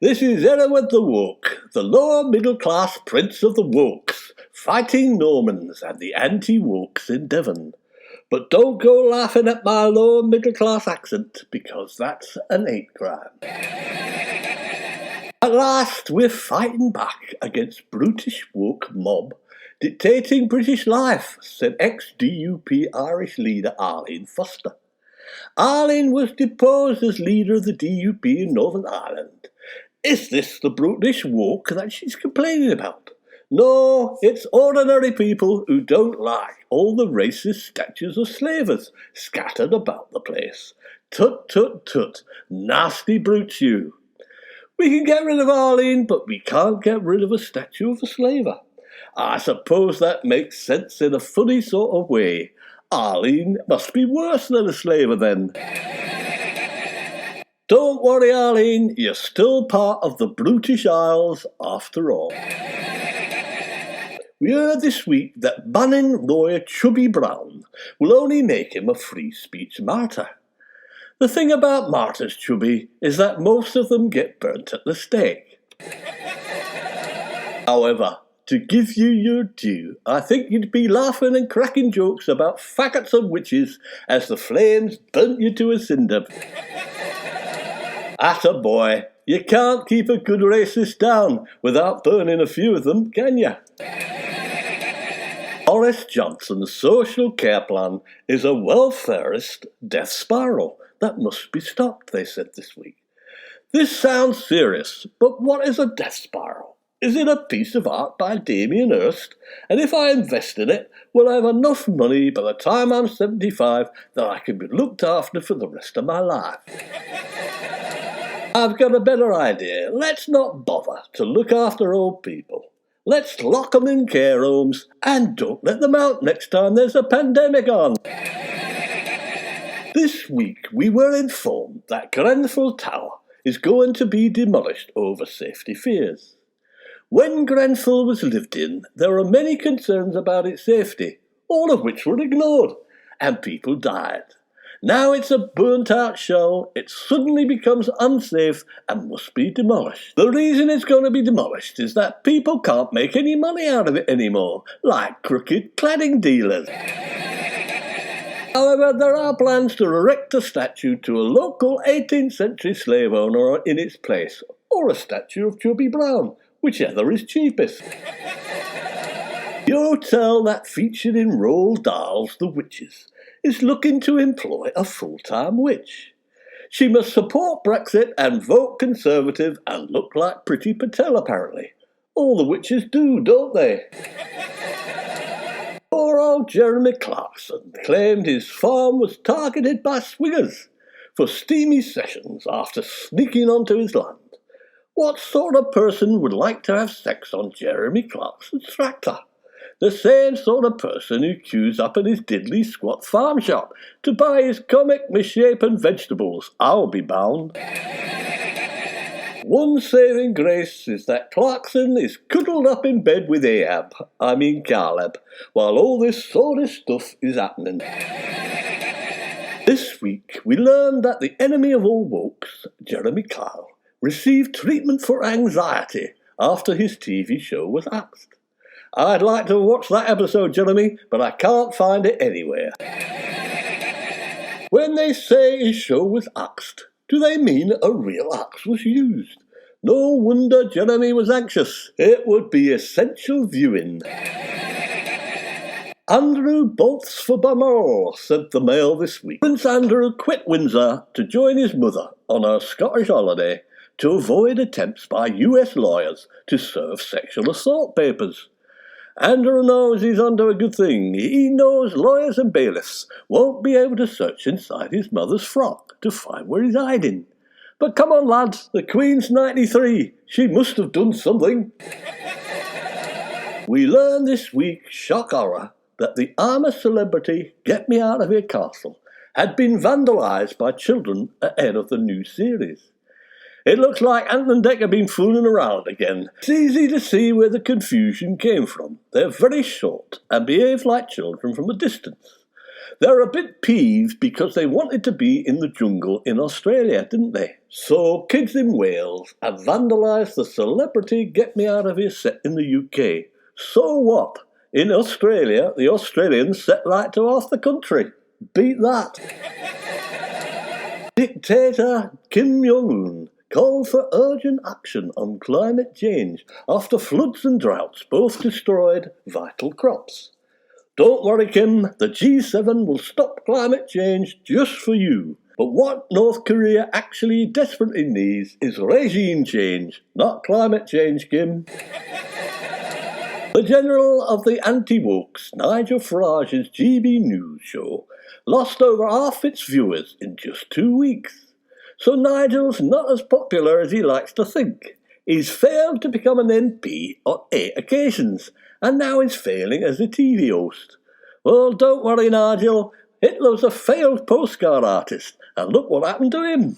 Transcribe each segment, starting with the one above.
This is Edward the Woke, the lower middle class prince of the Wokes, fighting Normans and the anti-Wokes in Devon. But don't go laughing at my lower middle class accent, because that's an hate crime. At last we're fighting back against brutish woke mob dictating British life, said ex-DUP Irish leader Arlene Foster. Arlene was deposed as leader of the DUP in Northern Ireland. Is this the brutish woke that she's complaining about? No, it's ordinary people who don't like all the racist statues of slavers scattered about the place. Tut, tut, tut. Nasty brutes you. We can get rid of Arlene, but we can't get rid of a statue of a slaver. I suppose that makes sense in a funny sort of way. Arlene must be worse than a slaver then. Don't worry, Arlene, you're still part of the brutish Isles after all. We heard this week that banning lawyer Chubby Brown will only make him a free speech martyr. The thing about martyrs, Chubby, is that most of them get burnt at the stake. However, to give you your due, I think you'd be laughing and cracking jokes about faggots and witches as the flames burnt you to a cinder. Atta boy, you can't keep a good racist down without burning a few of them, can you? Boris Johnson's social care plan is a welfarist death spiral that must be stopped, they said this week. This sounds serious, but what is a death spiral? Is it a piece of art by Damien Hirst? And if I invest in it, will I have enough money by the time I'm 75 that I can be looked after for the rest of my life? I've got a better idea. Let's not bother to look after old people. Let's lock them in care homes and don't let them out next time there's a pandemic on. This week we were informed that Grenfell Tower is going to be demolished over safety fears. When Grenfell was lived in, there were many concerns about its safety, all of which were ignored, and people died. Now it's a burnt-out shell, it suddenly becomes unsafe and must be demolished. The reason it's going to be demolished is that people can't make any money out of it anymore, like crooked cladding dealers. However, there are plans to erect a statue to a local 18th century slave owner in its place, or a statue of Chubby Brown, whichever is cheapest. The hotel that featured in Roald Dahl's The Witches is looking to employ a full-time witch. She must support Brexit and vote Conservative and look like Priti Patel, apparently. All the witches do, don't they? Poor old Jeremy Clarkson claimed his farm was targeted by swingers for steamy sessions after sneaking onto his land. What sort of person would like to have sex on Jeremy Clarkson's tractor? The same sort of person who queues up at his diddly squat farm shop to buy his comic misshapen vegetables, I'll be bound. One saving grace is that Clarkson is cuddled up in bed with Caleb, while all this sort of stuff is happening. This week we learned that the enemy of all wokes, Jeremy Kyle, received treatment for anxiety after his TV show was axed. I'd like to watch that episode, Jeremy, but I can't find it anywhere. When they say his show was axed, do they mean a real axe was used? No wonder Jeremy was anxious. It would be essential viewing. Andrew bolts for Balmoral, said the Mail this week. Prince Andrew quit Windsor to join his mother on her Scottish holiday to avoid attempts by US lawyers to serve sexual assault papers. Andrew knows he's onto a good thing. He knows lawyers and bailiffs won't be able to search inside his mother's frock to find where he's hiding. But come on, lads, the Queen's 93. She must have done something. We learned this week, shock horror, that the armour celebrity Get Me Out of Here Castle had been vandalised by children ahead of the new series. It looks like Ant and Dec have been fooling around again. It's easy to see where the confusion came from. They're very short and behave like children from a distance. They're a bit peeved because they wanted to be in the jungle in Australia, didn't they? So kids in Wales have vandalised the celebrity Get Me Out of Here set in the UK. So what? In Australia, the Australians set light to half the country. Beat that. Dictator Kim Jong-un called for urgent action on climate change after floods and droughts both destroyed vital crops. Don't worry, Kim, the G7 will stop climate change just for you. But what North Korea actually desperately needs is regime change, not climate change, Kim. The general of the anti-wokes, Nigel Farage's GB News show, lost over half its viewers in just 2 weeks. So Nigel's not as popular as he likes to think. He's failed to become an MP on 8 occasions, and now he's failing as a TV host. Well, don't worry, Nigel. Hitler's a failed postcard artist, and look what happened to him.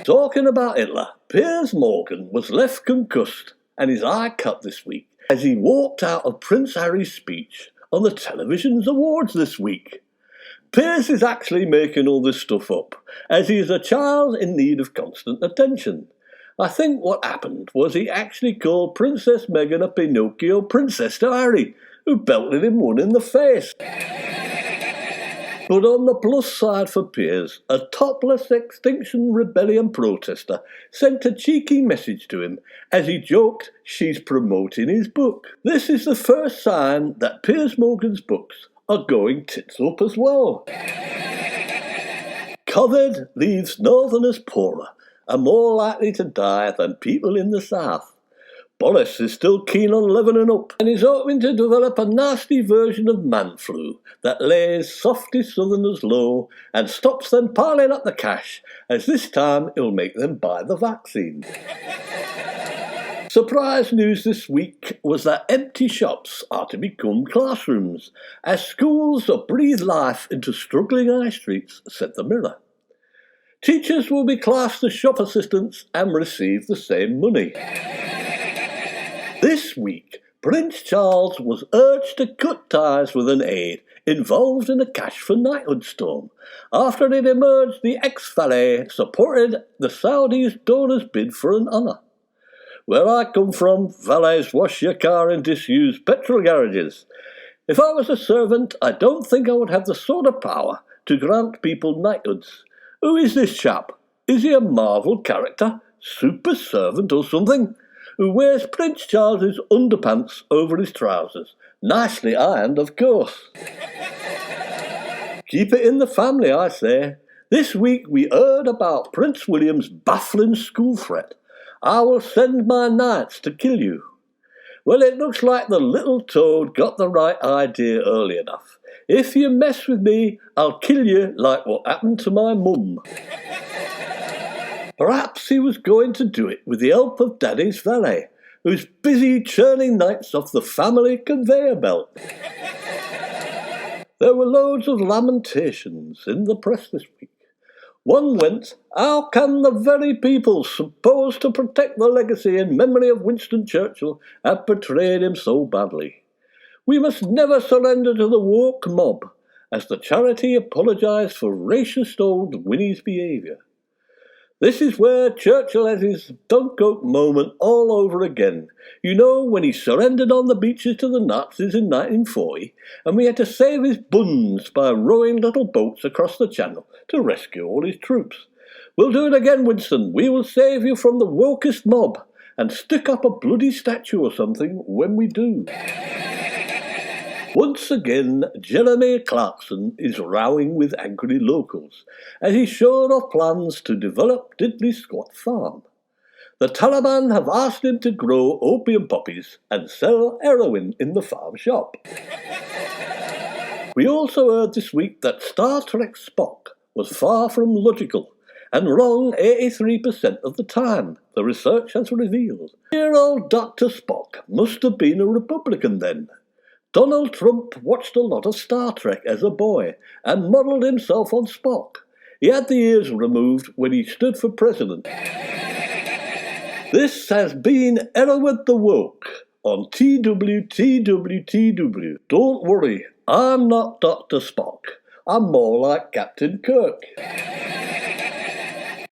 Talking about Hitler, Piers Morgan was left concussed and his eye cut this week as he walked out of Prince Harry's speech on the television's awards this week. Piers is actually making all this stuff up, as he is a child in need of constant attention. I think what happened was he actually called Princess Meghan a Pinocchio princess to Harry, who belted him one in the face. But on the plus side for Piers, a topless Extinction Rebellion protester sent a cheeky message to him as he joked she's promoting his book. This is the first sign that Piers Morgan's books are going tits up as well. COVID leaves northerners poorer and more likely to die than people in the south. Boris is still keen on leveling up and is hoping to develop a nasty version of man flu that lays softy southerners low and stops them piling up the cash, as this time it'll make them buy the vaccine. Surprise news this week was that empty shops are to become classrooms, as schools will breathe life into struggling high streets, said the Mirror. Teachers will be classed as shop assistants and receive the same money. This week, Prince Charles was urged to cut ties with an aide involved in a cash for knighthood storm after it emerged the ex-valet supported the Saudis' donor's bid for an honour. Where I come from, valets wash your car in disused petrol garages. If I was a servant, I don't think I would have the sort of power to grant people knighthoods. Who is this chap? Is he a Marvel character, super servant or something, who wears Prince Charles's underpants over his trousers? Nicely ironed, of course. Keep it in the family, I say. This week we heard about Prince William's baffling school threat. I will send my knights to kill you. Well, it looks like the little toad got the right idea early enough. If you mess with me, I'll kill you like what happened to my mum. Perhaps he was going to do it with the help of Daddy's valet, who's busy churning knights off the family conveyor belt. There were loads of lamentations in the press this week. One went, how can the very people supposed to protect the legacy and memory of Winston Churchill have portrayed him so badly? We must never surrender to the woke mob, as the charity apologised for racist old Winnie's behaviour. This is where Churchill has his Dunkirk moment all over again. You know, when he surrendered on the beaches to the Nazis in 1940, and we had to save his buns by rowing little boats across the channel to rescue all his troops. We'll do it again, Winston. We will save you from the wokest mob, and stick up a bloody statue or something when we do. Once again, Jeremy Clarkson is rowing with angry locals as he showed off plans to develop Diddley Squat Farm. The Taliban have asked him to grow opium poppies and sell heroin in the farm shop. We also heard this week that Star Trek Spock was far from logical and wrong 83% of the time, the research has revealed. Dear old Dr. Spock must have been a Republican then. Donald Trump watched a lot of Star Trek as a boy and modelled himself on Spock. He had the ears removed when he stood for president. This has been Erowid the Woke on TWTWTW. Don't worry, I'm not Dr. Spock. I'm more like Captain Kirk.